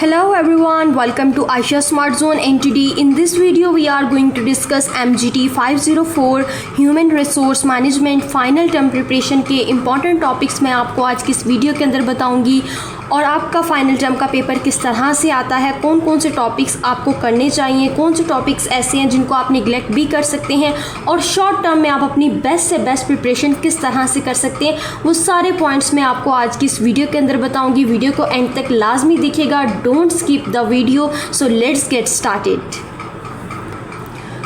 Hello everyone, welcome to Aisha Smart Zone, and today in this video we are going to discuss MGT 504 Human Resource Management Final Term Preparation के important topics मैं आपको आज की इस video के अंदर बताऊंगी और आपका फाइनल टर्म का पेपर किस तरह से आता है, कौन कौन से टॉपिक्स आपको करने चाहिए, कौन से टॉपिक्स ऐसे हैं जिनको आप निगलेक्ट भी कर सकते हैं और शॉर्ट टर्म में आप अपनी बेस्ट से बेस्ट प्रिपरेशन किस तरह से कर सकते हैं, वो सारे पॉइंट्स मैं आपको आज की इस वीडियो के अंदर बताऊंगी। वीडियो को एंड तक लाजमी देखिएगा, don't skip the video. So let's get started.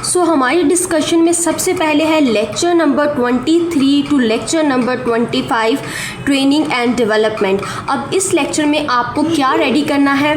So हमारी डिस्कशन में सबसे पहले है lecture number 23 to lecture number 25 training and development. अब इस लेक्चर में आपको क्या रेडी करना है,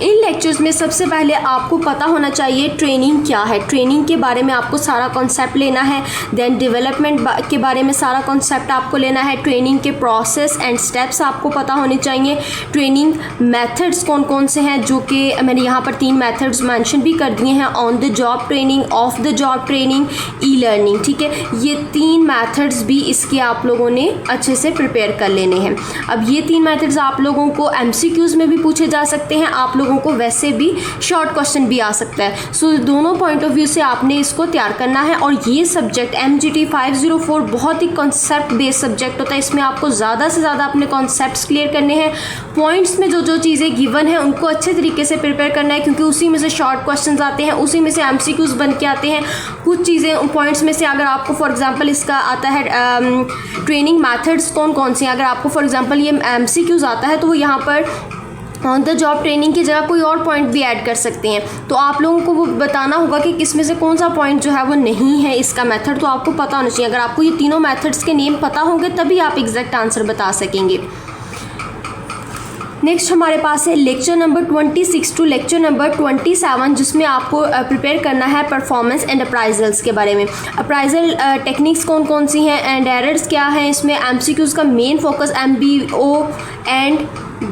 इन लेक्चर्स में सबसे पहले आपको पता होना चाहिए ट्रेनिंग क्या है, ट्रेनिंग के बारे में आपको सारा कॉन्सेप्ट लेना है। देन डेवलपमेंट के बारे में सारा कॉन्सेप्ट आपको लेना है। ट्रेनिंग के प्रोसेस एंड स्टेप्स आपको पता होने चाहिए। ट्रेनिंग मेथड्स कौन कौन से हैं, जो कि मैंने यहाँ पर 3 मेथड्स मेंशन भी कर दिए हैं, on the job training, of the job training, e learning. ठीक है, ये 3 मेथड्स भी इसके आप लोगों ने अच्छे से प्रिपेयर कर लेने हैं। अब ये 3 मेथड्स आप लोगों को MCQs में भी पूछे जा सकते हैं, आप लोगों को वैसे भी शॉर्ट क्वेश्चन भी आ सकता है। सो दोनों पॉइंट ऑफ व्यू से आपने इसको तैयार करना है। और ये सब्जेक्ट MGT 504 बहुत ही कॉन्सेप्ट बेस्ड सब्जेक्ट होता है, इसमें आपको ज़्यादा से ज़्यादा अपने कॉन्सेप्ट्स क्लियर करने हैं। पॉइंट्स में जो जो चीज़ें गिवन है उनको अच्छे तरीके से प्रिपेयर करना है, क्योंकि उसी में से शॉर्ट क्वेश्चन आते हैं, उसी में से MCQs बन के आते हैं। कुछ चीज़ें पॉइंट्स में से अगर आपको फॉर एग्जाम्पल इसका आता है ट्रेनिंग मैथड्स कौन कौन से हैं, अगर आपको फॉर एग्जाम्पल ये MCQs आता है तो वो यहाँ पर ऑन द जॉब ट्रेनिंग की जगह कोई और पॉइंट भी ऐड कर सकते हैं। तो आप लोगों को वो बताना होगा कि किस में से कौन सा पॉइंट जो है वो नहीं है इसका मेथड, तो आपको पता होना चाहिए। अगर आपको ये तीनों मेथड्स के नेम पता होंगे तभी आप एग्जैक्ट आंसर बता सकेंगे। नेक्स्ट हमारे पास है lecture number 26 to lecture number 27, जिसमें आपको प्रिपेयर करना है परफॉर्मेंस एंड अप्राइजल्स के बारे में। अप्राइजल टेक्निक्स कौन कौन सी हैं एंड एरर्स क्या हैं, इसमें MCQs का main focus MBO and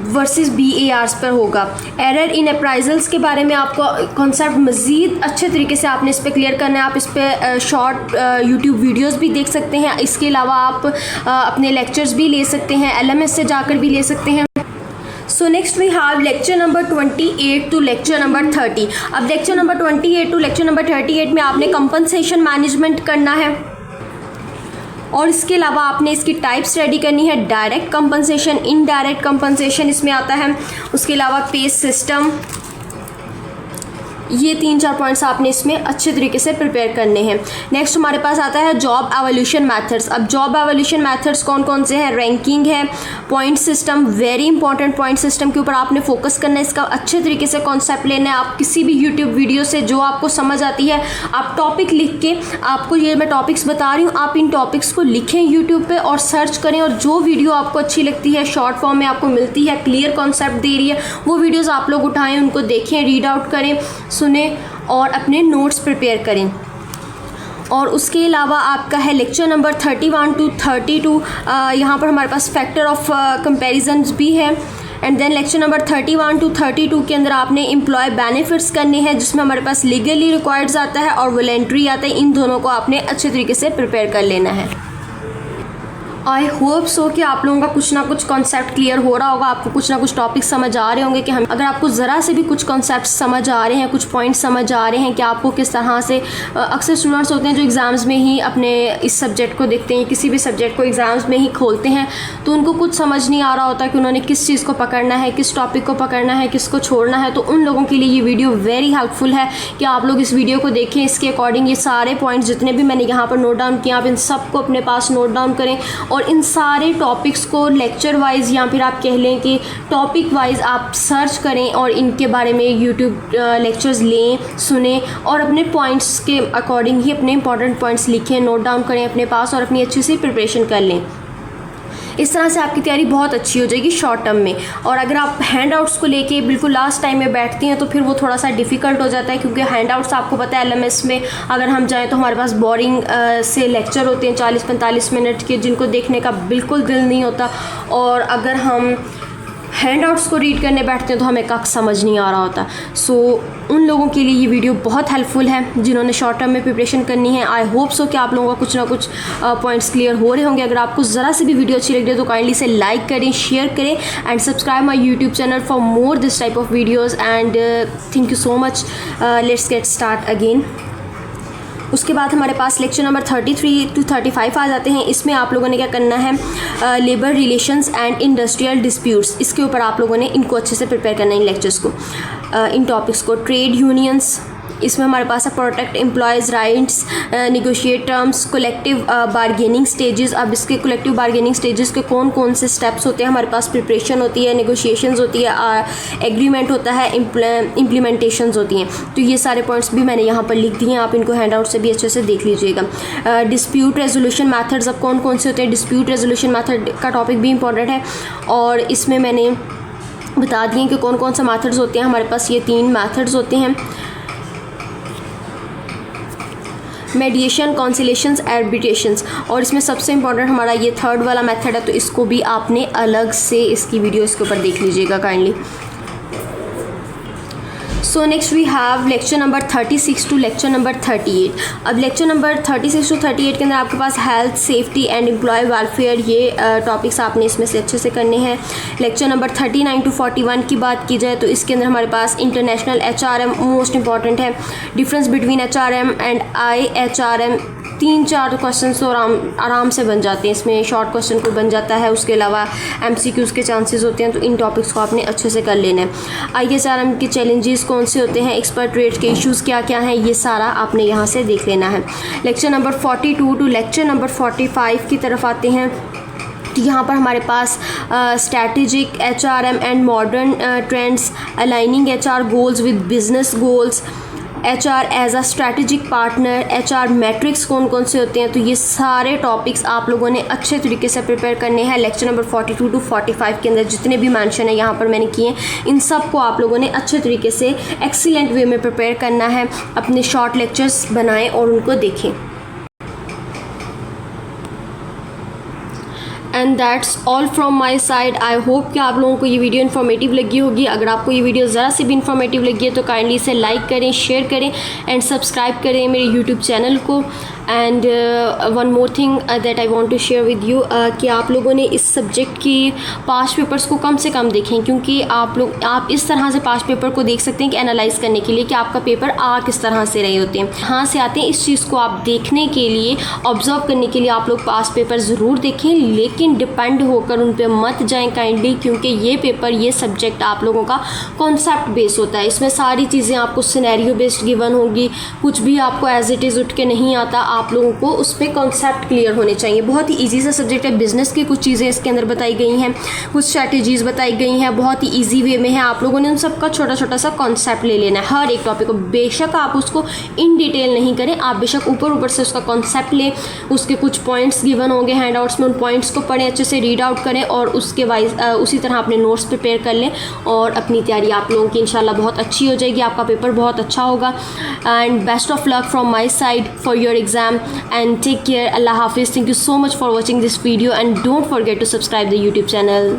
versus BARs पर होगा। एरर इन अप्राइजल्स के बारे में आपको कॉन्सेप्ट मज़ीद अच्छे तरीके से आपने इस पर क्लियर करना है। आप इस पर शॉर्ट यूट्यूब वीडियोस भी देख सकते हैं, इसके अलावा आप अपने लेक्चर्स भी ले सकते हैं, LMS से जाकर भी ले सकते हैं। So next we have lecture number 28 to lecture number 30। अब lecture number 28 to lecture number 38 में आपने कंपनसेशन मैनेजमेंट करना है और इसके अलावा आपने इसकी टाइप्स रेडी करनी है। डायरेक्ट कंपनसेशन, इनडायरेक्ट कंपनसेशन इसमें आता है, उसके अलावा पे सिस्टम। ये 3-4 पॉइंट्स आपने इसमें अच्छे तरीके से प्रिपेयर करने हैं। नेक्स्ट हमारे पास आता है जॉब एवोल्यूशन मेथड्स। अब जॉब एवोल्यूशन मेथड्स कौन कौन से हैं, रैंकिंग है, point system, very important point system के ऊपर आपने फोकस करना है, इसका अच्छे तरीके से कॉन्सेप्ट लेना है। आप किसी भी यूट्यूब वीडियो से जो आपको समझ आती है आप टॉपिक लिख के, आपको ये मैं टॉपिक्स बता रही हूँ, आप इन टॉपिक्स को लिखें यूट्यूब पर और सर्च करें, और जो वीडियो आपको अच्छी लगती है, शॉर्ट फॉर्म में आपको मिलती है, क्लियर कॉन्सेप्ट दे रही है, वो वीडियोज़ आप लोग उठाएँ, उनको देखें, रीड आउट करें, सुने और अपने नोट्स प्रिपेयर करें। और उसके अलावा आपका है लेक्चर नंबर 31 टू 32, यहाँ पर हमारे पास फैक्टर ऑफ कंपैरिजन्स भी है। And then lecture number 31 to 32 के अंदर आपने एम्प्लॉय बेनिफिट्स करने हैं, जिसमें हमारे पास लीगली रिक्वायर्ड आता है और वॉलंटरी आता है। इन दोनों को आपने अच्छे तरीके से प्रिपेयर कर लेना है। आई होप सो कि आप लोगों का कुछ ना कुछ कॉन्सेप्ट क्लियर हो रहा होगा, आपको कुछ ना कुछ टॉपिक समझ आ रहे होंगे कि हम, अगर आपको ज़रा से भी कुछ कॉन्सेप्ट समझ आ रहे हैं, कुछ पॉइंट्स समझ आ रहे हैं कि आपको किस तरह से, अक्सर स्टूडेंट्स होते हैं जो एग्ज़ाम्स में ही अपने इस सब्जेक्ट को देखते हैं, किसी भी सब्जेक्ट को एग्ज़ाम्स में ही खोलते हैं, तो उनको कुछ समझ नहीं आ रहा होता कि उन्होंने किस चीज़ को पकड़ना है, किस टॉपिक को पकड़ना है, किसको छोड़ना है। तो उन लोगों के लिए ये वीडियो वेरी हेल्पफुल है कि आप लोग इस वीडियो को देखें, इसके अकॉर्डिंग ये सारे पॉइंट्स जितने भी मैंने यहाँ पर नोट डाउन किए, आप इन सब को अपने पास नोट डाउन करें और इन सारे टॉपिक्स को लेक्चर वाइज या फिर आप कह लें कि टॉपिक वाइज आप सर्च करें और इनके बारे में यूट्यूब लेक्चर्स लें, सुने और अपने पॉइंट्स के अकॉर्डिंग ही अपने इंपॉर्टेंट पॉइंट्स लिखें, नोट डाउन करें अपने पास और अपनी अच्छी सी प्रिपरेशन कर लें। इस तरह से आपकी तैयारी बहुत अच्छी हो जाएगी शॉर्ट टर्म में। और अगर आप हैंड आउट्स को लेके बिल्कुल लास्ट टाइम में बैठती हैं तो फिर वो थोड़ा सा डिफ़िकल्ट हो जाता है, क्योंकि हैंड आउट्स आपको पता है LMS में अगर हम जाएँ तो हमारे पास बोरिंग से लेक्चर होते हैं 40-45 मिनट के, जिनको देखने का बिल्कुल दिल नहीं होता। और अगर हम हैंडआउट्स को रीड करने बैठते हैं तो हमें कख समझ नहीं आ रहा होता। सो उन लोगों के लिए ये वीडियो बहुत हेल्पफुल है जिन्होंने शॉर्ट टर्म में प्रिपरेशन करनी है। आई होप सो कि आप लोगों का कुछ ना कुछ पॉइंट्स क्लियर हो रहे होंगे। अगर आपको ज़रा सी भी वीडियो अच्छी लग रही है तो काइंडली से लाइक करें, शेयर करें and subscribe my YouTube channel for more this type of videos and thank you so much. Let's get start again. उसके बाद हमारे पास लेक्चर नंबर 33 टू 35 आ जाते हैं। इसमें आप लोगों ने क्या करना है, labour relations and industrial disputes, इसके ऊपर आप लोगों ने इनको अच्छे से प्रिपेयर करना है इन लेक्चर्स को, इन टॉपिक्स को। ट्रेड यूनियंस, इसमें हमारे पास है protect employees rights, negotiate terms, collective bargaining stages. अब इसके कलेक्टिव बारगेनिंग स्टेजेस के कौन कौन से स्टेप्स होते हैं हमारे पास, प्रिपरेशन होती है, नेगोशिएशंस होती है, एग्रीमेंट होता है, इम्प्लीमेंटेशंस होती हैं। तो ये सारे पॉइंट्स भी मैंने यहाँ पर लिख दिए हैं, आप इनको हैंड आउट से भी अच्छे से देख लीजिएगा। डिस्प्यूट रेजोल्यूशन मैथड्स, अब कौन कौन से होते हैं, डिस्प्यूट रेजोल्यूशन मैथड का टॉपिक भी इंपॉर्टेंट है और इसमें मैंने बता दिए कि कौन कौन से मैथड्स होते हैं। हमारे पास ये 3 मैथड्स होते हैं, मेडिएशन, कॉन्सिलेशंस, आर्बिट्रेशंस, और इसमें सबसे इंपॉर्टेंट हमारा ये 3rd वाला मेथड है। तो इसको भी आपने अलग से इसकी वीडियो इसके ऊपर देख लीजिएगा kindly. So next we have lecture number 36 to lecture number 38। अब लेक्चर नंबर 36 टू 38 के अंदर आपके पास health, safety and employee welfare, ये टॉपिक्स आपने इसमें से अच्छे से करने हैं। लेक्चर नंबर 39 टू 41 की बात की जाए तो इसके अंदर हमारे पास इंटरनेशनल HRM मोस्ट इंपॉर्टेंट है, difference between HRM and IHRM, 3-4 question तो आराम से बन जाते हैं, इसमें शॉर्ट क्वेश्चन कोई बन जाता है, उसके अलावा MCQs के चांसेस होते हैं। तो इन टॉपिक्स को आपने अच्छे से कर लेना है। IHRM के चैलेंजेस कौन से होते हैं, एक्सपर्ट रेट के इश्यूज़ क्या क्या हैं, ये सारा आपने यहाँ से देख लेना है। Lecture number 42 to lecture number 45 की तरफ आते हैं। यहाँ पर हमारे पास strategic HRM and modern trends, aligning HR goals with business goals, HR as a strategic partner, HR metrics कौन कौन से होते हैं। तो ये सारे टॉपिक्स आप लोगों ने अच्छे तरीके से प्रिपेयर करने हैं। लेक्चर नंबर 42 टू 45 के अंदर जितने भी मेंशन है यहाँ पर मैंने किए, इन सब को आप लोगों ने अच्छे तरीके से एक्सीलेंट वे में प्रिपेयर करना है। अपने शॉर्ट लेक्चर्स बनाएं और उनको देखें। And that's all from my side. I hope कि आप लोगों को ये वीडियो इन्फॉर्मेटिव लगी होगी। अगर आपको ये वीडियो ज़रा से भी इन्फॉर्मेटिव लगी है तो काइंडली इसे लाइक करें, शेयर करें एंड सब्सक्राइब करें मेरे यूट्यूब चैनल को। And one more thing that I want to share with you कि आप लोगों ने इस सब्जेक्ट की पास्ट पेपर्स को कम से कम देखें, क्योंकि आप इस तरह से पास्ट पेपर को देख सकते हैं कि एनालाइज करने के लिए कि आपका पेपर आ किस तरह से रहे होते हैं, कहाँ से आते हैं। इस चीज़ को आप देखने के लिए, ऑब्जर्व करने के लिए आप लोग पास्ट पेपर ज़रूर देखें, लेकिन डिपेंड होकर उन पर मत जाएं काइंडली, क्योंकि ये पेपर, ये सब्जेक्ट आप लोगों का कॉन्सेप्ट बेस होता है। इसमें सारी चीज़ें आपको सिनेरियो बेस्ड गिवन होगी, कुछ भी आपको एज इट इज़ उठ के नहीं आता, आप लोगों को उस पर कॉन्सेप्ट क्लियर होने चाहिए। बहुत ही ईजी सा सब्जेक्ट है। बिजनेस की कुछ चीज़ें इसके अंदर बताई गई हैं, कुछ स्ट्रैटेजीज़ बताई गई हैं, बहुत ही ईजी वे में है। आप लोगों ने उन सबका छोटा छोटा सा कॉन्सेप्ट ले लेना है हर एक टॉपिक को। बेशक आप उसको इन डिटेल नहीं करें, आप बेशक ऊपर ऊपर से उसका कॉन्सेप्ट लें, उसके कुछ पॉइंट्स गिवन होंगे हैंडआउट्स में, उन पॉइंट्स को पढ़ें, अच्छे से रीड आउट करें और उसके वाइज उसी तरह अपने नोट्स प्रिपेयर कर लें और अपनी तैयारी आप लोगों की इंशाल्लाह बहुत अच्छी हो जाएगी। आपका पेपर बहुत अच्छा होगा and best of luck from my side for your exam and take care. Allah Hafiz. Thank you so much for watching this video and don't forget to subscribe the YouTube channel.